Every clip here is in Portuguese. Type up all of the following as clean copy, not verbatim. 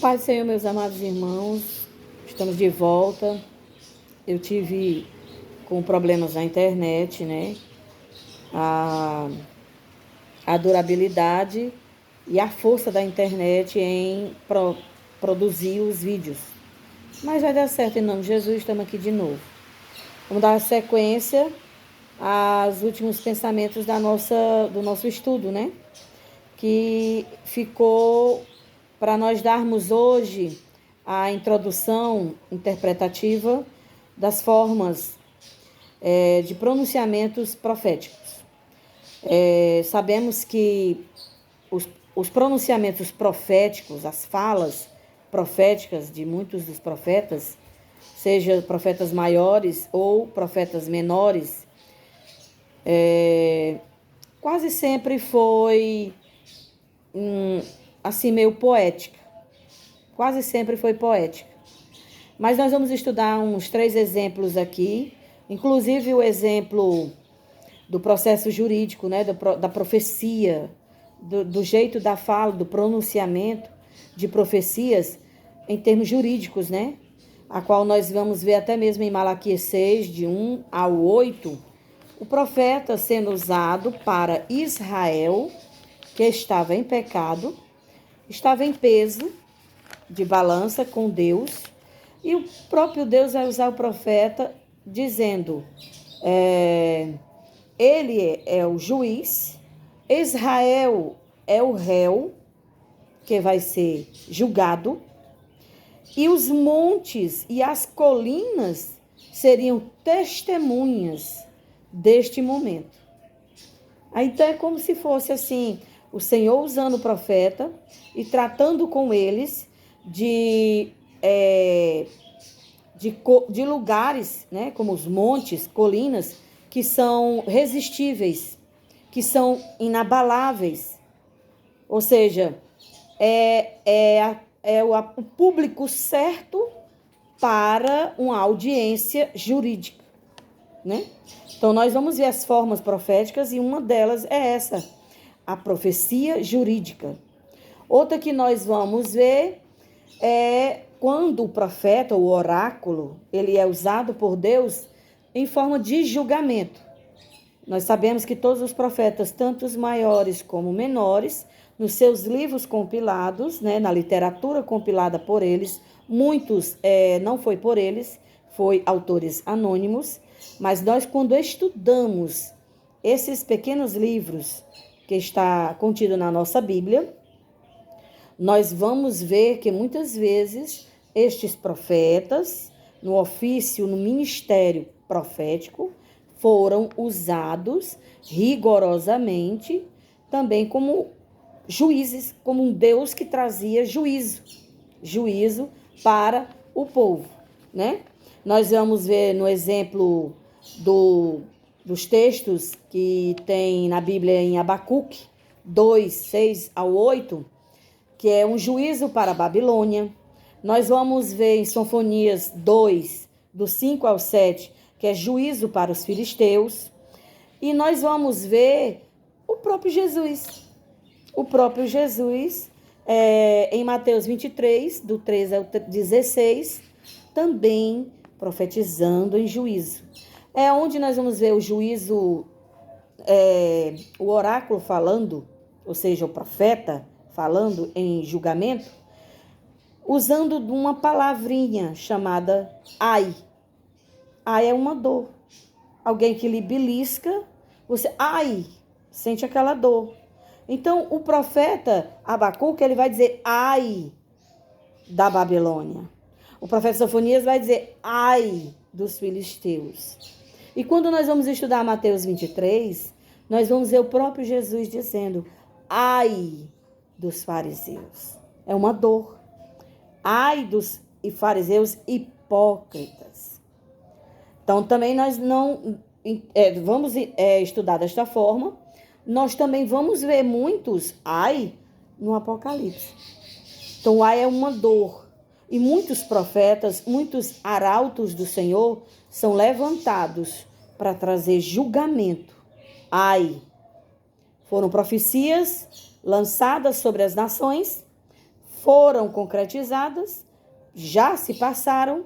Paz do Senhor, meus amados irmãos, estamos de volta. Eu tive com problemas na internet, né? A durabilidade e a força da internet em produzir os vídeos. Mas vai dar certo em nome de Jesus, estamos aqui de novo. Vamos dar sequência aos últimos pensamentos do nosso estudo, né? Que ficou para nós darmos hoje a introdução interpretativa das formas de pronunciamentos proféticos. Sabemos que os pronunciamentos proféticos, as falas proféticas de muitos dos profetas, seja profetas maiores ou profetas menores, quase sempre foi assim meio poética. Quase sempre foi poética. Mas nós vamos estudar uns 3 exemplos aqui, inclusive o exemplo do processo jurídico, né, da profecia, do jeito da fala, do pronunciamento de profecias em termos jurídicos, né? A qual nós vamos ver até mesmo em Malaquias 6, de 1 ao 8, o profeta sendo usado para Israel, que estava em pecado, estava em peso de balança com Deus, e o próprio Deus vai usar o profeta dizendo, ele é o juiz, Israel é o réu que vai ser julgado, e os montes e as colinas seriam testemunhas deste momento. Aí, então é como se fosse assim, o Senhor usando o profeta e tratando com eles de lugares, né, como os montes, colinas, que são resistíveis, que são inabaláveis. Ou seja, o público certo para uma audiência jurídica, né? Então, nós vamos ver as formas proféticas e uma delas é essa, a profecia jurídica. Outra que nós vamos ver é quando o profeta, o oráculo, ele é usado por Deus em forma de julgamento. Nós sabemos que todos os profetas, tanto os maiores como menores, nos seus livros compilados, né, na literatura compilada por eles, muitos não foi por eles, foi autores anônimos, mas nós, quando estudamos esses pequenos livros que está contido na nossa Bíblia, nós vamos ver que muitas vezes estes profetas, no ofício, no ministério profético, foram usados rigorosamente também como juízes, como um Deus que trazia juízo para o povo, né? Nós vamos ver no exemplo dos textos que tem na Bíblia em Abacuque 2, 6 ao 8, que é um juízo para a Babilônia. Nós vamos ver em Sofonias 2, do 5 ao 7, que é juízo para os filisteus. E nós vamos ver o próprio Jesus. O próprio Jesus, em Mateus 23, do 13 ao 16, também profetizando em juízo. É onde nós vamos ver o juízo, o oráculo falando, ou seja, o profeta falando em julgamento, usando de uma palavrinha chamada ai. Ai é uma dor. Alguém que lhe belisca, você, ai, sente aquela dor. Então, o profeta Abacuque, ele vai dizer ai da Babilônia. O profeta Sofonias vai dizer ai dos filisteus. E quando nós vamos estudar Mateus 23, nós vamos ver o próprio Jesus dizendo ai dos fariseus. É uma dor. Ai dos fariseus hipócritas. Então, também nós não vamos estudar desta forma. Nós também vamos ver muitos ai no Apocalipse. Então, o ai é uma dor. E muitos profetas, muitos arautos do Senhor são levantados para trazer julgamento. Ai. Foram profecias lançadas sobre as nações, foram concretizadas, já se passaram,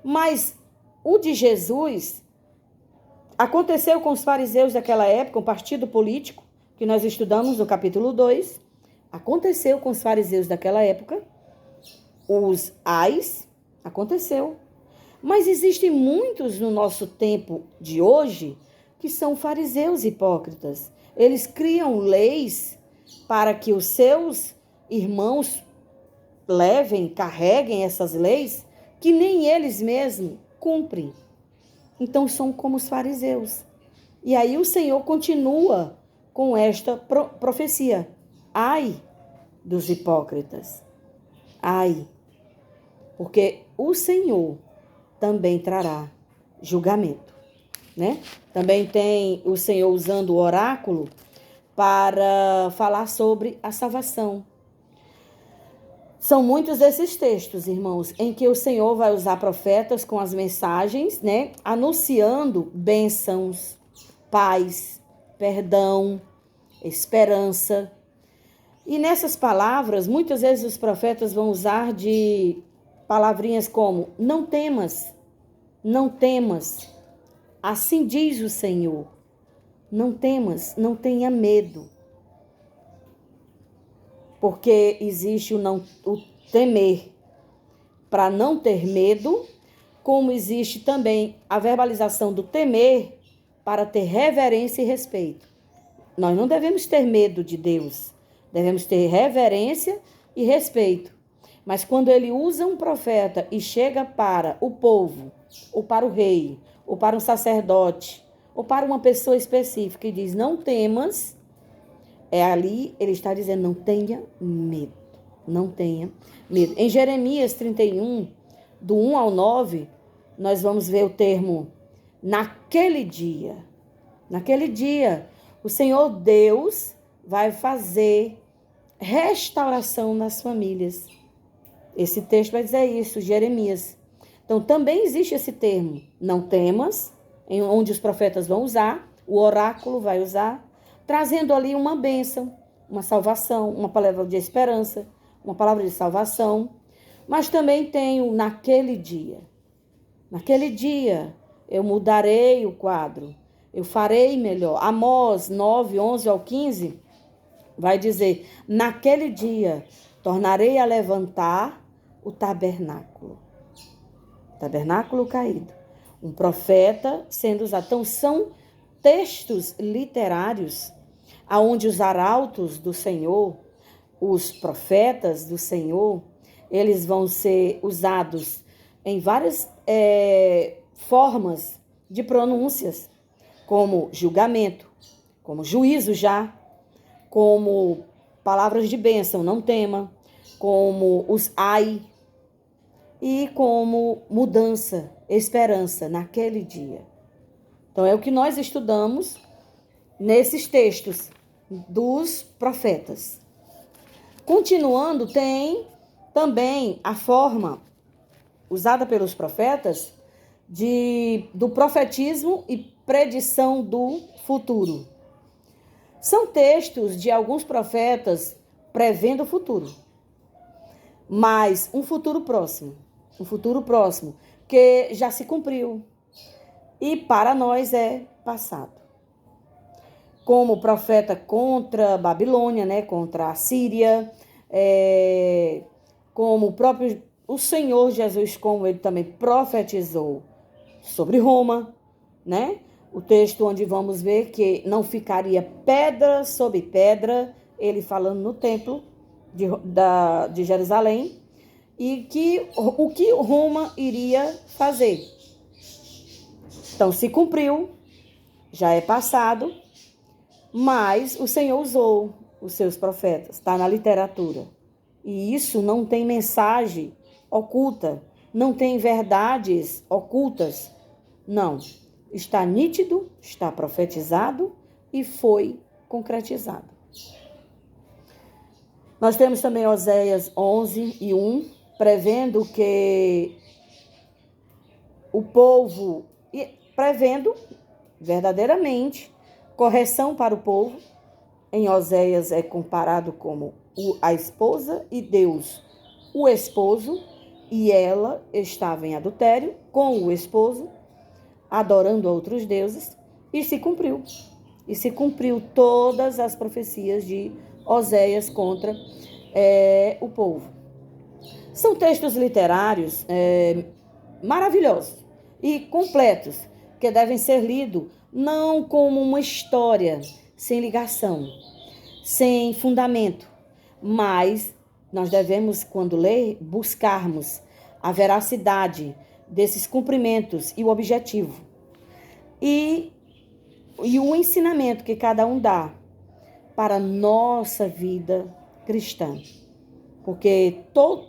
mas o de Jesus aconteceu com os fariseus daquela época, um partido político, que nós estudamos no capítulo 2, aconteceu com os fariseus daquela época, os ais, aconteceu. Mas existem muitos no nosso tempo de hoje que são fariseus hipócritas. Eles criam leis para que os seus irmãos levem, carreguem essas leis que nem eles mesmos cumprem. Então são como os fariseus. E aí o Senhor continua com esta profecia. Ai dos hipócritas. Ai. Porque o Senhor também trará julgamento, né? Também tem o Senhor usando o oráculo para falar sobre a salvação. São muitos esses textos, irmãos, em que o Senhor vai usar profetas com as mensagens, né? Anunciando bênçãos, paz, perdão, esperança. E nessas palavras, muitas vezes os profetas vão usar de palavrinhas como: não temas, não temas, assim diz o Senhor. Não temas, não tenha medo. Porque existe o temer para não ter medo, como existe também a verbalização do temer para ter reverência e respeito. Nós não devemos ter medo de Deus, devemos ter reverência e respeito. Mas quando ele usa um profeta e chega para o povo, ou para o rei, ou para um sacerdote, ou para uma pessoa específica e diz: não temas, ali ele está dizendo: não tenha medo, não tenha medo. Em Jeremias 31, do 1 ao 9, nós vamos ver o termo naquele dia. Naquele dia, o Senhor Deus vai fazer restauração nas famílias. Esse texto vai dizer isso, Jeremias. Então, também existe esse termo, não temas, onde os profetas vão usar, o oráculo vai usar, trazendo ali uma bênção, uma salvação, uma palavra de esperança, uma palavra de salvação. Mas também tem o naquele dia. Naquele dia eu mudarei o quadro, eu farei melhor. Amós 9, 11 ao 15 vai dizer: naquele dia tornarei a levantar o tabernáculo. Tabernáculo caído. Um profeta sendo usado. Então, são textos literários onde os arautos do Senhor, os profetas do Senhor, eles vão ser usados em várias formas de pronúncias, como julgamento, como juízo já, como palavras de bênção, não tema, como os ai, e como mudança, esperança naquele dia. Então, é o que nós estudamos nesses textos dos profetas. Continuando, tem também a forma usada pelos profetas do profetismo e predição do futuro. São textos de alguns profetas prevendo o futuro, mas um futuro próximo, que já se cumpriu e para nós é passado. Como profeta contra a Babilônia, né, contra a Síria, como o Senhor Jesus, como ele também profetizou sobre Roma, né? O texto onde vamos ver que não ficaria pedra sobre pedra, ele falando no templo de Jerusalém, e o que Roma iria fazer. Então, se cumpriu, já é passado, mas o Senhor usou os seus profetas, está na literatura. E isso não tem mensagem oculta, não tem verdades ocultas, não. Está nítido, está profetizado e foi concretizado. Nós temos também Oséias 11 e 1, prevendo que o povo, prevendo verdadeiramente correção para o povo, em Oséias é comparado como a esposa e Deus o esposo, e ela estava em adultério com o esposo, adorando outros deuses, e se cumpriu. E se cumpriu todas as profecias de Oséias contra o povo. São textos literários maravilhosos e completos, que devem ser lidos não como uma história sem ligação, sem fundamento, mas nós devemos, quando ler, buscarmos a veracidade desses cumprimentos e o objetivo. E o ensinamento que cada um dá para a nossa vida cristã. Porque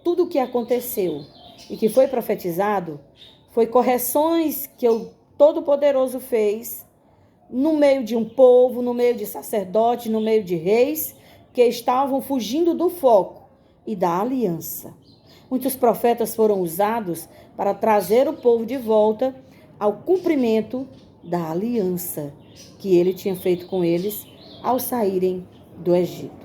tudo o que aconteceu e que foi profetizado foi correções que o Todo-Poderoso fez no meio de um povo, no meio de sacerdotes, no meio de reis que estavam fugindo do foco e da aliança. Muitos profetas foram usados para trazer o povo de volta ao cumprimento da aliança que ele tinha feito com eles ao saírem do Egito.